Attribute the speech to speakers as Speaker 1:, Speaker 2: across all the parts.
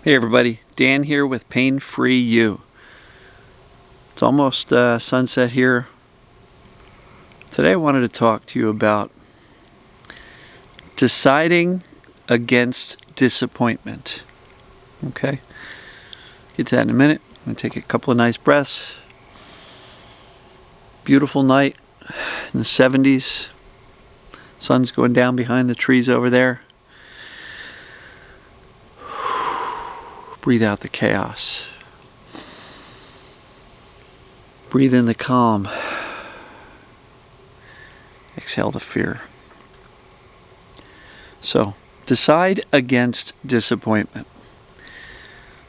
Speaker 1: Hey everybody, Dan here with Pain Free You. It's almost sunset here. Today I wanted to talk to you about deciding against disappointment. Okay? Get to that in a minute. I'm going to take a couple of nice breaths. Beautiful night in the 70s. Sun's going down behind the trees over there. Breathe out the chaos. Breathe in the calm. Exhale the fear. So, decide against disappointment.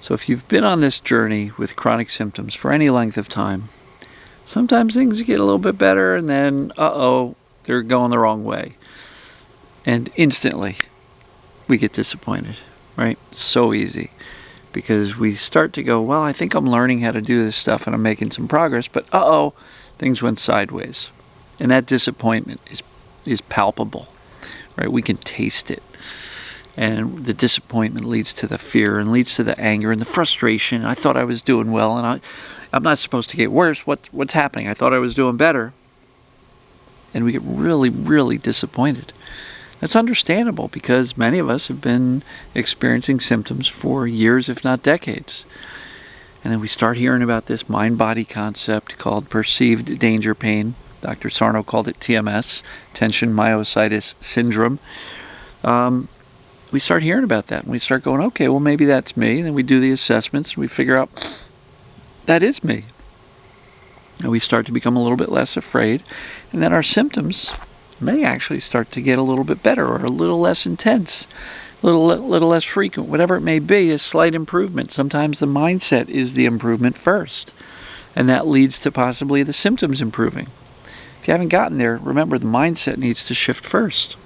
Speaker 1: So if you've been on this journey with chronic symptoms for any length of time, sometimes things get a little bit better and then, they're going the wrong way. And instantly, we get disappointed, right? It's so easy. Because we start to go, well, I think I'm learning how to do this stuff and I'm making some progress, but things went sideways. And that disappointment is palpable, right? We can taste it. And the disappointment leads to the fear and leads to the anger and the frustration. I thought I was doing well and I'm not supposed to get worse. What's happening? I thought I was doing better. And we get really, really disappointed. That's understandable because many of us have been experiencing symptoms for years, if not decades. And then we start hearing about this mind-body concept called perceived danger pain. Dr. Sarno called it TMS, tension myositis syndrome. We start hearing about that and we start going, okay, well maybe that's me. And then we do the assessments and we figure out that is me. And we start to become a little bit less afraid. And then our symptoms may actually start to get a little bit better or a little less intense, a little less frequent, whatever it may be, a slight improvement. Sometimes the mindset is the improvement first, and that leads to possibly the symptoms improving. If you haven't gotten there, remember the mindset needs to shift first.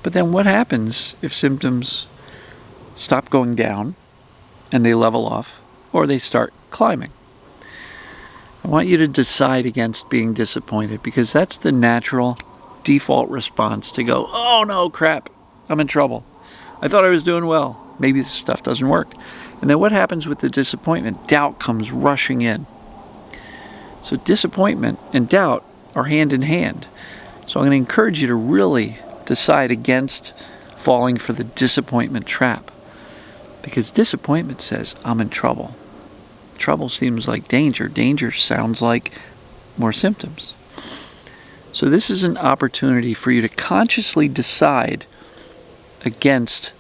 Speaker 1: But then what happens if symptoms stop going down and they level off or they start climbing? I want you to decide against being disappointed because that's the natural default response to go, oh no, crap, I'm in trouble. I thought I was doing well. Maybe this stuff doesn't work. And then what happens with the disappointment? Doubt comes rushing in. So disappointment and doubt are hand in hand. So I'm going to encourage you to really decide against falling for the disappointment trap because disappointment says, I'm in trouble. Trouble seems like danger. Danger sounds like more symptoms. So this is an opportunity for you to consciously decide against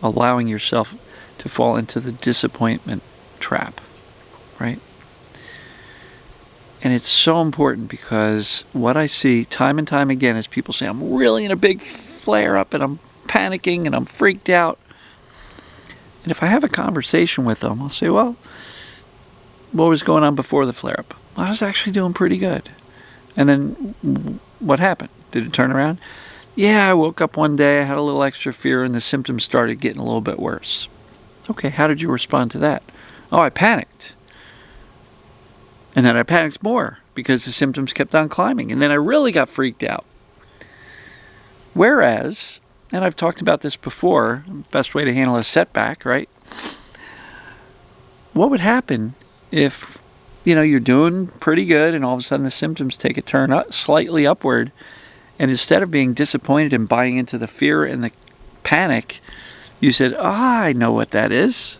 Speaker 1: allowing yourself to fall into the disappointment trap, right? And it's so important because what I see time and time again is people say, I'm really in a big flare-up and I'm panicking and I'm freaked out. And if I have a conversation with them, I'll say, well, what was going on before the flare-up? I was actually doing pretty good. And then what happened? Did it turn around? Yeah, I woke up one day, I had a little extra fear, and the symptoms started getting a little bit worse. Okay, how did you respond to that? Oh, I panicked. And then I panicked more because the symptoms kept on climbing. And then I really got freaked out. Whereas, and I've talked about this before, best way to handle a setback, right? What would happen if, you're doing pretty good and all of a sudden the symptoms take a turn slightly upward, and instead of being disappointed and buying into the fear and the panic, you said, I know what that is.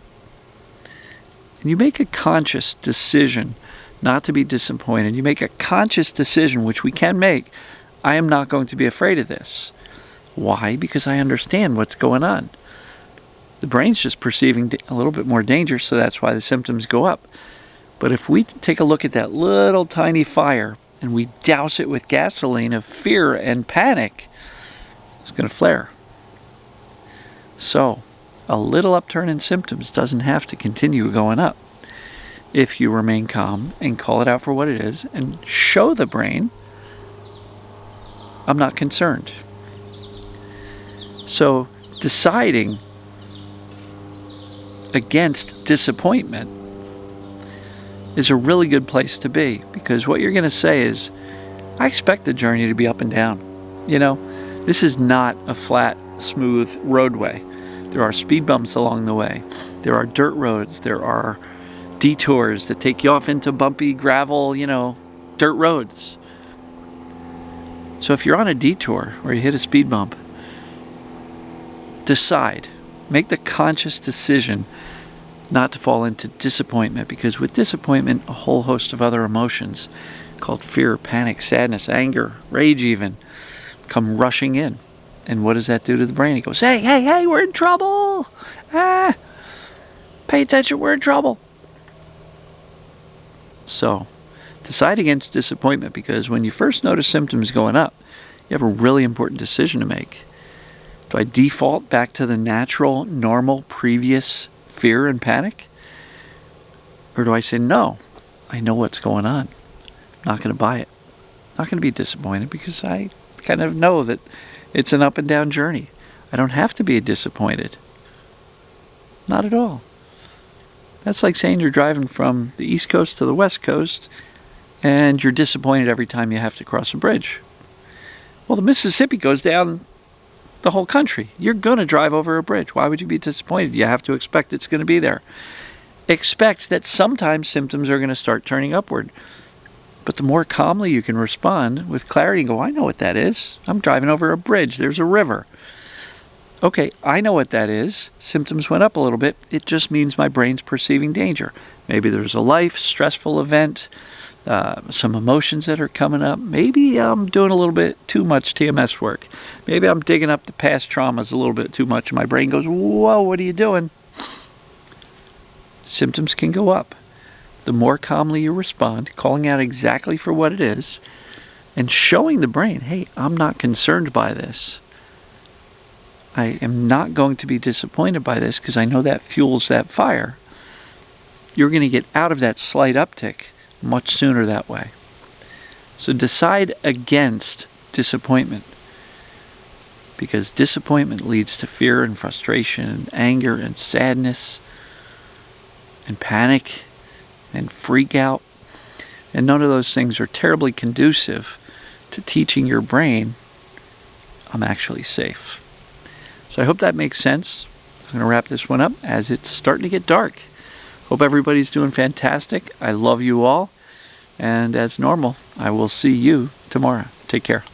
Speaker 1: And you make a conscious decision not to be disappointed. You make a conscious decision, which we can make. I am not going to be afraid of this. Why? Because I understand what's going on. The brain's just perceiving a little bit more danger, so that's why the symptoms go up. But if we take a look at that little tiny fire and we douse it with gasoline of fear and panic, it's going to flare. So, a little upturn in symptoms doesn't have to continue going up. If you remain calm and call it out for what it is and show the brain, I'm not concerned. So, deciding against disappointment is a really good place to be because what you're going to say is, I expect the journey to be up and down. This is not a flat, smooth roadway. There are speed bumps along the way. There are dirt roads. There are detours that take you off into bumpy gravel, dirt roads. So if you're on a detour or you hit a speed bump, decide. Make the conscious decision not to fall into disappointment, because with disappointment, a whole host of other emotions called fear, panic, sadness, anger, rage even, come rushing in. And what does that do to the brain? It goes, hey, we're in trouble. Pay attention, we're in trouble. So, decide against disappointment, because when you first notice symptoms going up, you have a really important decision to make. Do I default back to the natural, normal, previous fear and panic? Or do I say, no, I know what's going on. I'm not going to buy it. I'm not going to be disappointed, because I kind of know that it's an up and down journey. I don't have to be disappointed. Not at all. That's like saying you're driving from the East Coast to the West Coast and you're disappointed every time you have to cross a bridge. Well, the Mississippi goes down the whole country. You're going to drive over a bridge. Why would you be disappointed? You have to expect it's going to be there. Expect that sometimes symptoms are going to start turning upward. But the more calmly you can respond with clarity and go, I know what that is. I'm driving over a bridge. There's a river. Okay, I know what that is. Symptoms went up a little bit. It just means my brain's perceiving danger. Maybe there's a life, stressful event, some emotions that are coming up. Maybe I'm doing a little bit too much TMS work. Maybe I'm digging up the past traumas a little bit too much. And my brain goes, whoa, what are you doing? Symptoms can go up. The more calmly you respond, calling out exactly for what it is, and showing the brain, hey, I'm not concerned by this. I am not going to be disappointed by this, because I know that fuels that fire. You're going to get out of that slight uptick much sooner that way. So decide against disappointment, because disappointment leads to fear and frustration and anger and sadness and panic and freak out. And none of those things are terribly conducive to teaching your brain, I'm actually safe. So I hope that makes sense. I'm going to wrap this one up as it's starting to get dark. Hope everybody's doing fantastic. I love you all. And as normal, I will see you tomorrow. Take care.